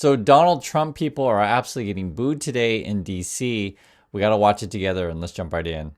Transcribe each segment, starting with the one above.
So Donald Trump people are absolutely getting booed today in DC. We got to watch it together, and let's jump right in.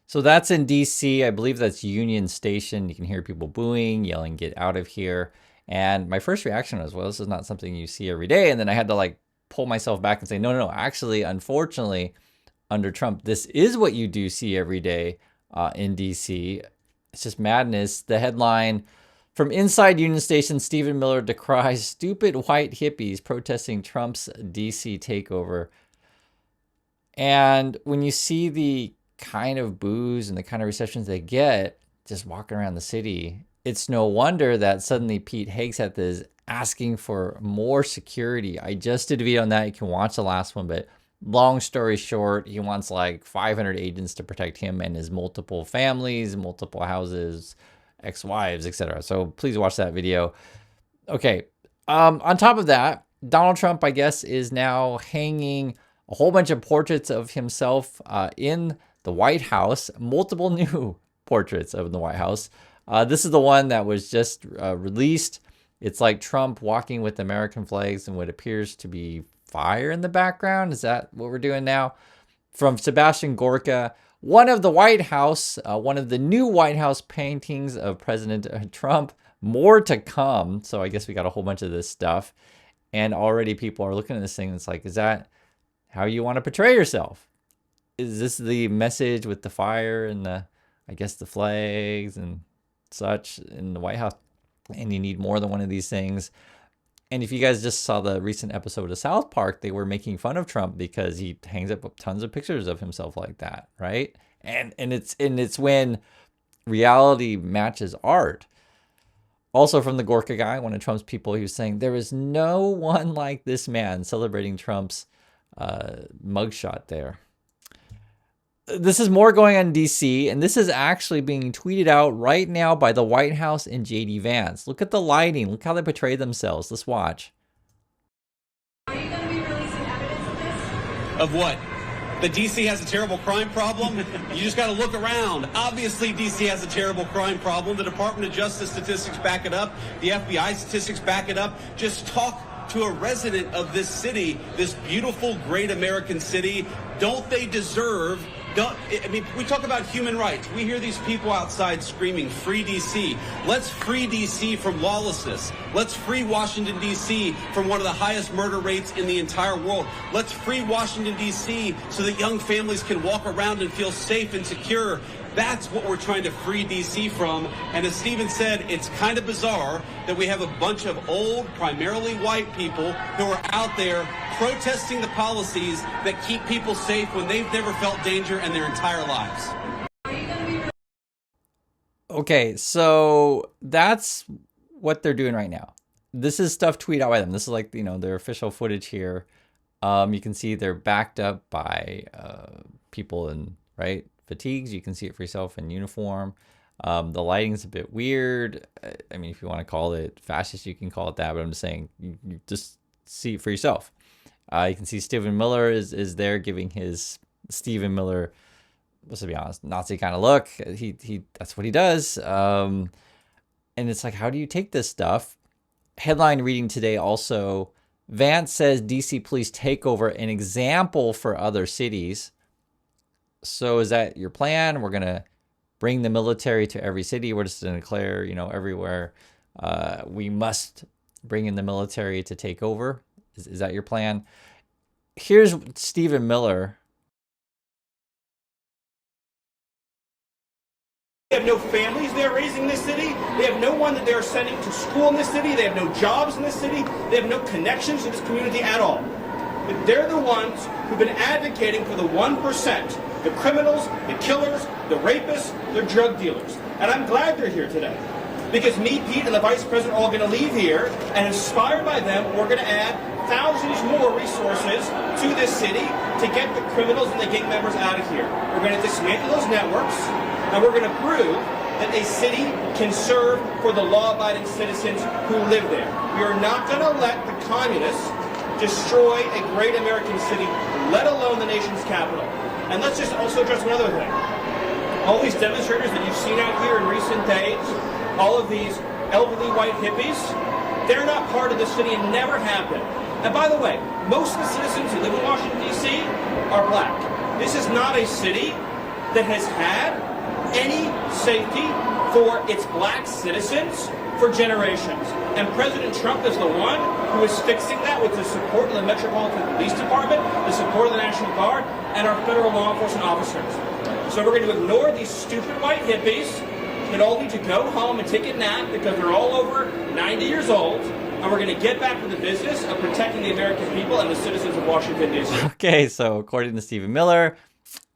So that's in DC. I believe that's Union Station. You can hear people booing, yelling, "Get out of here." And my first reaction was, well, this is not something you see every day. And then I had to like pull myself back and say, no. Actually, unfortunately, under Trump, this is what you do see every day in DC. It's just madness. The headline from inside Union Station, Stephen Miller decries stupid white hippies protesting Trump's DC takeover. And when you see the kind of boos and the kind of receptions they get just walking around the city, it's no wonder that suddenly Pete Hegseth is asking for more security. I just did a video on that. You can watch the last one, but long story short, he wants like 500 agents to protect him and his multiple families, multiple houses, ex-wives, etc. So please watch that video. Okay. On top of that, Donald Trump, I guess, is now hanging a whole bunch of portraits of himself in the White House, multiple new portraits of the White House. This is the one that was just released. It's like Trump walking with American flags and what appears to be fire in the background. Is that what we're doing now? From Sebastian Gorka, one of the White House, one of the new White House paintings of President Trump. More to come. So I guess we got a whole bunch of this stuff. And already people are looking at this thing. And it's like, is that how you want to portray yourself? Is this the message with the fire and the, I guess, the flags and such in the White House? And you need more than one of these things. And if you guys just saw the recent episode of South Park, they were making fun of Trump because he hangs up tons of pictures of himself like that, right? And it's when reality matches art. Also from the Gorka guy, one of Trump's people, he was saying there is no one like this man, celebrating Trump's mugshot there. This is more going on in DC, and this is actually being tweeted out right now by the White House and JD Vance. Look at the lighting. Look how they portray themselves. Let's watch. Are you going to be releasing evidence of this? Of what? That DC has a terrible crime problem? You just got to look around. Obviously, DC has a terrible crime problem. The Department of Justice statistics back it up. The FBI statistics back it up. Just talk to a resident of this city, this beautiful, great American city. Don't they deserve... I mean, we talk about human rights. We hear these people outside screaming, "Free DC." Let's free DC from lawlessness. Let's free Washington, D.C. from one of the highest murder rates in the entire world. Let's free Washington, D.C. so that young families can walk around and feel safe and secure. That's what we're trying to free D.C. from. And as Stephen said, it's kind of bizarre that we have a bunch of old, primarily white people who are out there protesting the policies that keep people safe when they've never felt danger in their entire lives. Okay, so that's what they're doing right now. This is stuff tweeted out by them. This is like, their official footage here. You can see they're backed up by people in, fatigues. You can see it for yourself in uniform. The lighting's a bit weird. I mean, if you want to call it fascist, you can call it that, but I'm just saying, you just see it for yourself. You can see Stephen Miller is there giving his Stephen Miller, let's be honest, Nazi kind of look. He that's what he does. And it's like, how do you take this stuff? Headline reading today also, Vance says DC police takeover an example for other cities. So is that your plan? We're going to bring the military to every city. We're just going to declare, everywhere we must bring in the military to take over. Is that your plan? Here's Stephen Miller. They have no families they're raising in this city. They have no one that they're sending to school in this city. They have no jobs in this city. They have no connections to this community at all. But they're the ones who've been advocating for the 1%, the criminals, the killers, the rapists, the drug dealers. And I'm glad they're here today. Because me, Pete, and the Vice President are all going to leave here, and inspired by them, we're going to add thousands more resources to this city to get the criminals and the gang members out of here. We're going to dismantle those networks, and we're going to prove that a city can serve for the law-abiding citizens who live there. We are not going to let the communists destroy a great American city, let alone the nation's capital. And let's just also address another thing. All these demonstrators that you've seen out here in recent days, all of these elderly white hippies, they're not part of the city and never have been. And by the way, most of the citizens who live in Washington, D.C. are black. This is not a city that has had any safety for its black citizens for generations. And President Trump is the one who is fixing that with the support of the Metropolitan Police Department, the support of the National Guard, and our federal law enforcement officers. So we're going to ignore these stupid white hippies that all need to go home and take a nap because they're all over 90 years old, and we're going to get back to the business of protecting the American people and the citizens of Washington, D.C. Okay, so according to Stephen Miller,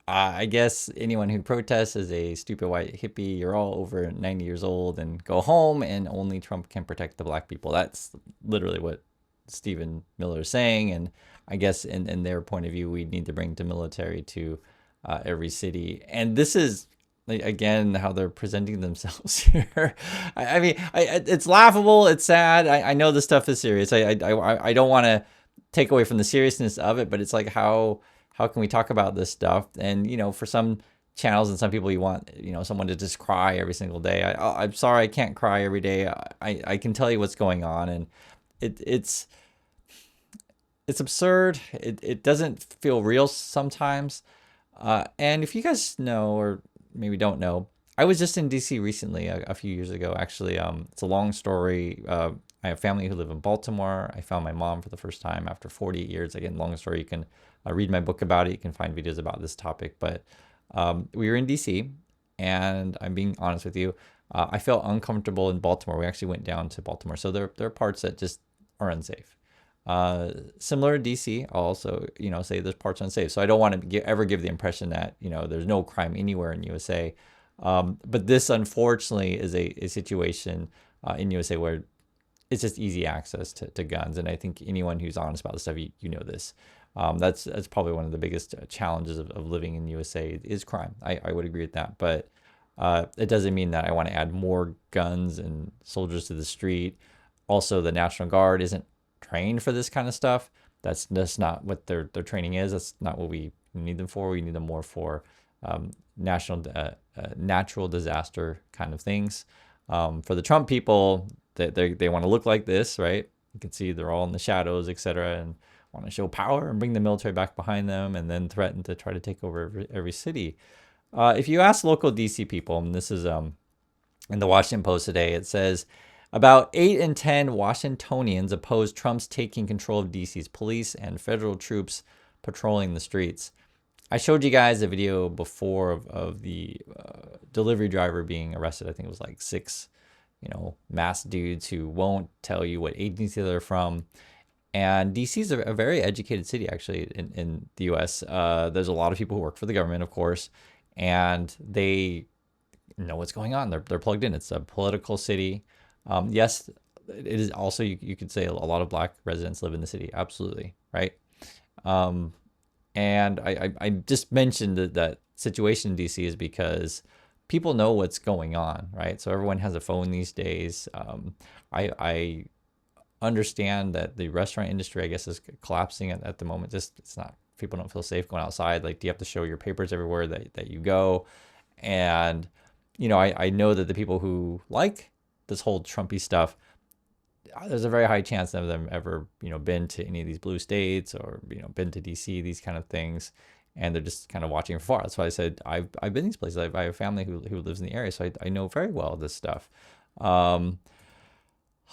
I guess anyone who protests is a stupid white hippie. You're all over 90 years old and go home, and only Trump can protect the black people. That's literally what Stephen Miller is saying. And I guess in their point of view, we need to bring the military to every city. And this is, again, how they're presenting themselves here. I mean, it's laughable. It's sad. I know this stuff is serious. I don't want to take away from the seriousness of it, but it's like, how can we talk about this stuff? And, you know, for some channels and some people, you want, you know, someone to just cry every single day. I'm sorry, I can't cry every day. I can tell you what's going on, and it's absurd. It doesn't feel real sometimes. And if you guys know, or maybe don't know, I was just in DC recently, a few years ago, actually. It's a long story. I have family who live in Baltimore. I found my mom for the first time after 48 years. Again, long story. You can read my book about it. You can find videos about this topic. But we were in DC, and I'm being honest with you, I felt uncomfortable in Baltimore. We actually went down to Baltimore. So there are parts that just are unsafe. Similar to DC, I'll also, you know, say there's parts unsafe. So I don't want to ever give the impression that, you know, there's no crime anywhere in USA. But this, unfortunately, is a situation in USA where it's just easy access to guns. And I think anyone who's honest about this stuff, you know this. That's probably one of the biggest challenges of living in USA is crime. I would agree with that. But it doesn't mean that I want to add more guns and soldiers to the street. Also, the National Guard isn't trained for this kind of stuff. That's not what their training is. That's not what we need them for. We need them more for natural disaster kind of things. For the Trump people, they want to look like this, right? You can see they're all in the shadows, etc., and want to show power and bring the military back behind them, and then threaten to try to take over every city. If you ask local DC people, and this is in the Washington Post today, it says about 8 in 10 Washingtonians oppose Trump's taking control of DC's police and federal troops patrolling the streets. I showed you guys a video before of the delivery driver being arrested. I think it was like 6, you know, masked dudes who won't tell you what agency they're from. And DC is a very educated city, actually, in the U.S. There's a lot of people who work for the government, of course, and they know what's going on. They're plugged in. It's a political city. Yes, it is also, you could say a lot of black residents live in the city. Absolutely, right? And I just mentioned that situation in DC is because people know what's going on, right? So everyone has a phone these days. I understand that the restaurant industry, I guess, is collapsing at the moment. Just, it's not, people don't feel safe going outside. Like, do you have to show your papers everywhere that you go? And, you know, I know that the people who like this whole Trumpy stuff, there's a very high chance none of them ever, you know, been to any of these blue states or, you know, been to DC, these kind of things. And they're just kind of watching from far. That's why I said I've been these places. I have family who lives in the area, so I know very well this stuff.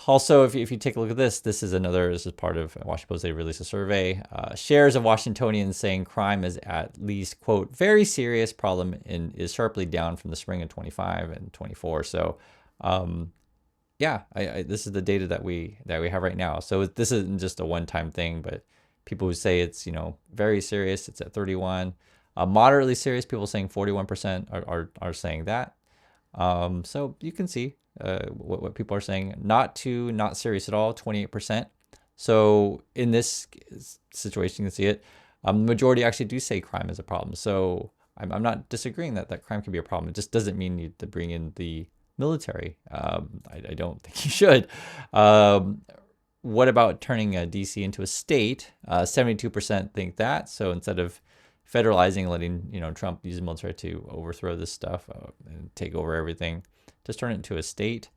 Also, if you take a look at this is part of Washington Post. They released a survey. Shares of Washingtonians saying crime is at least, quote, very serious problem and is sharply down from the spring of 25 and 24. So, yeah, this is the data that we have right now. So this isn't just a one-time thing, but people who say it's, you know, very serious, it's at 31. Moderately serious, people saying 41% are saying that. So you can see what people are saying. Not serious at all, 28%. So in this situation, you can see it. The majority actually do say crime is a problem. So I'm not disagreeing that crime can be a problem. It just doesn't mean you need to bring in the military. I don't think you should. What about turning DC into a state? 72% think that. So instead of federalizing, letting Trump use the military to overthrow this stuff and take over everything, just turn it into a state.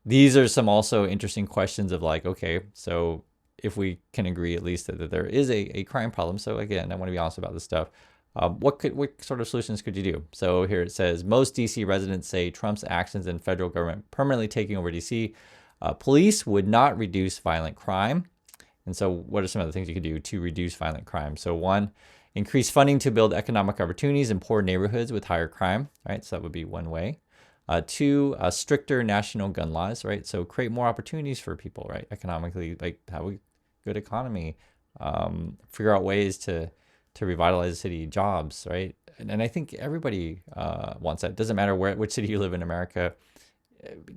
These are some also interesting questions of like, okay, so if we can agree at least that there is a crime problem. So again, I want to be honest about this stuff. What sort of solutions could you do? So here it says, most DC residents say Trump's actions and federal government permanently taking over DC. Police would not reduce violent crime. And so what are some of the things you could do to reduce violent crime? So one, increase funding to build economic opportunities in poor neighborhoods with higher crime, right? So that would be one way. Two, stricter national gun laws, right? So create more opportunities for people, right? Economically, like have a good economy, figure out ways to revitalize the city, jobs, right? And I think everybody wants that. It doesn't matter which city you live in America.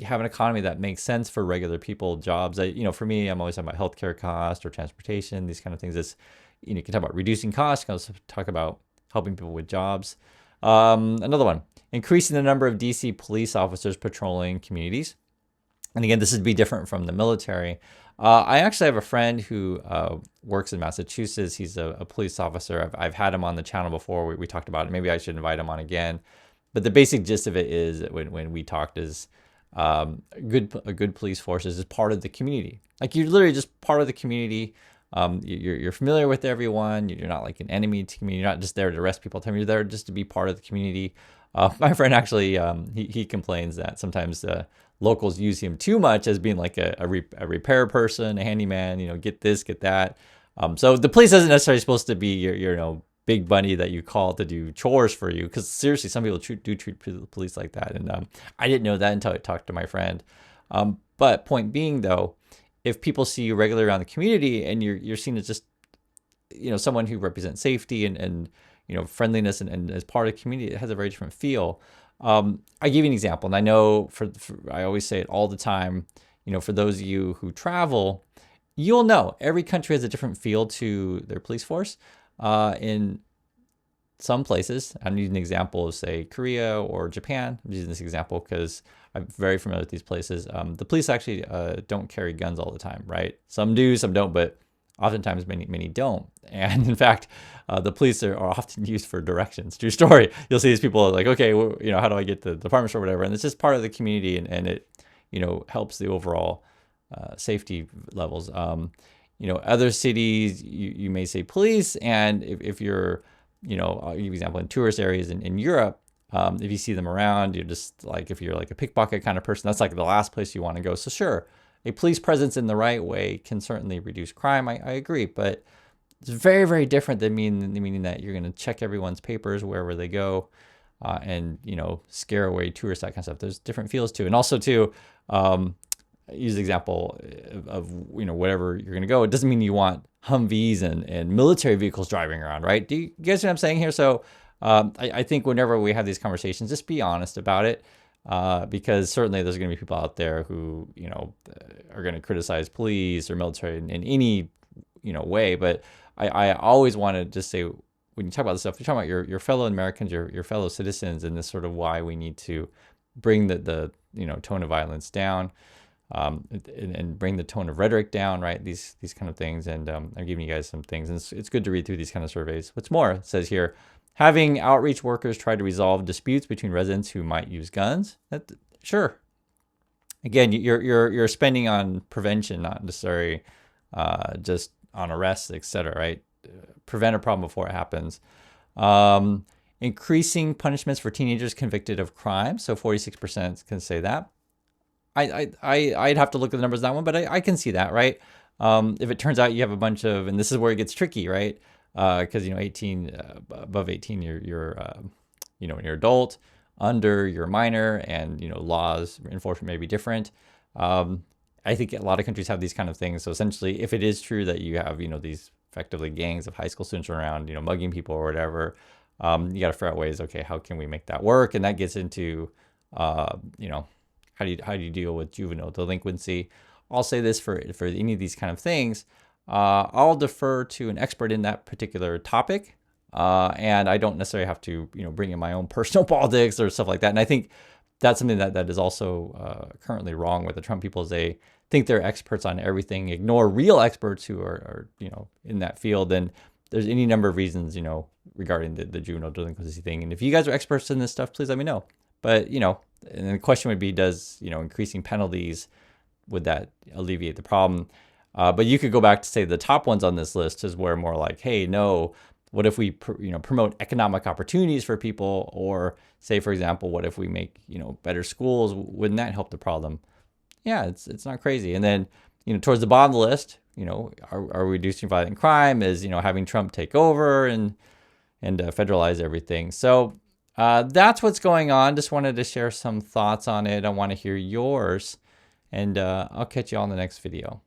Have an economy that makes sense for regular people, jobs. For me, I'm always talking about healthcare costs or transportation, these kind of things. It's, you can talk about reducing costs. You can also talk about helping people with jobs. Another one, increasing the number of DC police officers patrolling communities. And again, this would be different from the military. I actually have a friend who works in Massachusetts. He's a police officer. I've had him on the channel before. We talked about it. Maybe I should invite him on again. But the basic gist of it is when we talked is a good police force is part of the community. Like you're literally just part of the community. You're familiar with everyone. You're not like an enemy to community. You're not just there to arrest people. You're there just to be part of the community. My friend actually, he complains that sometimes locals use him too much as being like a repair person, a handyman, get this, get that. So the police isn't necessarily supposed to be your big buddy that you call to do chores for you. Because seriously, some people do treat the police like that. And I didn't know that until I talked to my friend. But point being though, if people see you regularly around the community and you're seen as just, someone who represents safety and friendliness and as part of the community, it has a very different feel. I give you an example, and I know I always say it all the time, for those of you who travel, you'll know every country has a different feel to their police force. In some places, I'm using an example of say Korea or Japan. I'm using this example because I'm very familiar with these places. The police actually don't carry guns all the time, right? Some do, some don't, but oftentimes many don't. And in fact, the police are often used for directions. True story. You'll see these people like, okay, well, how do I get to the department store or whatever? And it's just part of the community and it, helps the overall safety levels. Other cities, you may say police. And if you're, I'll give you an example in tourist areas in Europe, if you see them around, you're just like, if you're like a pickpocket kind of person, that's like the last place you want to go. So sure, a police presence in the right way can certainly reduce crime. I agree, but it's very, very different than meaning that you're going to check everyone's papers wherever they go and, scare away tourists, that kind of stuff. There's different feels too. And also too, use the example of whatever you're going to go. It doesn't mean you want Humvees and military vehicles driving around, right? Do you guys know what I'm saying here? So I think whenever we have these conversations, just be honest about it. Because certainly there's going to be people out there who, are going to criticize police or military in any, way. But I always want to just say, when you talk about this stuff, you're talking about your fellow Americans, your fellow citizens, and this sort of why we need to bring the tone of violence down, and bring the tone of rhetoric down, right? These kind of things. And I'm giving you guys some things, and it's good to read through these kind of surveys. What's more, it says here, having outreach workers try to resolve disputes between residents who might use guns. Sure. Again, you're spending on prevention, not necessarily just on arrests, etc. Right? Prevent a problem before it happens. Increasing punishments for teenagers convicted of crime. So 46% can say that. I'd have to look at the numbers on that one, but I can see that, right? If it turns out you have a bunch of, and this is where it gets tricky, right? Because 18 above 18 you're when you're adult, under you're minor, and laws enforcement may be different. I think a lot of countries have these kind of things. So essentially, if it is true that you have these effectively gangs of high school students around mugging people or whatever, you got to figure out ways. Okay, how can we make that work? And that gets into how do you deal with juvenile delinquency? I'll say this for any of these kind of things, I'll defer to an expert in that particular topic. And I don't necessarily have to, bring in my own personal politics or stuff like that. And I think that's something that is also currently wrong with the Trump people, is they think they're experts on everything, ignore real experts who are in that field. And there's any number of reasons, regarding the juvenile delinquency thing. And if you guys are experts in this stuff, please let me know. But, and the question would be, does, increasing penalties, would that alleviate the problem? But you could go back to, say, the top ones on this list is where more like, hey, no, what if we, promote economic opportunities for people? Or say, for example, what if we make, better schools? Wouldn't that help the problem? Yeah, it's not crazy. And then, towards the bottom of the list, are reducing violent crime, is, having Trump take over and federalize everything. So that's what's going on. Just wanted to share some thoughts on it. I want to hear yours. And I'll catch you all in the next video.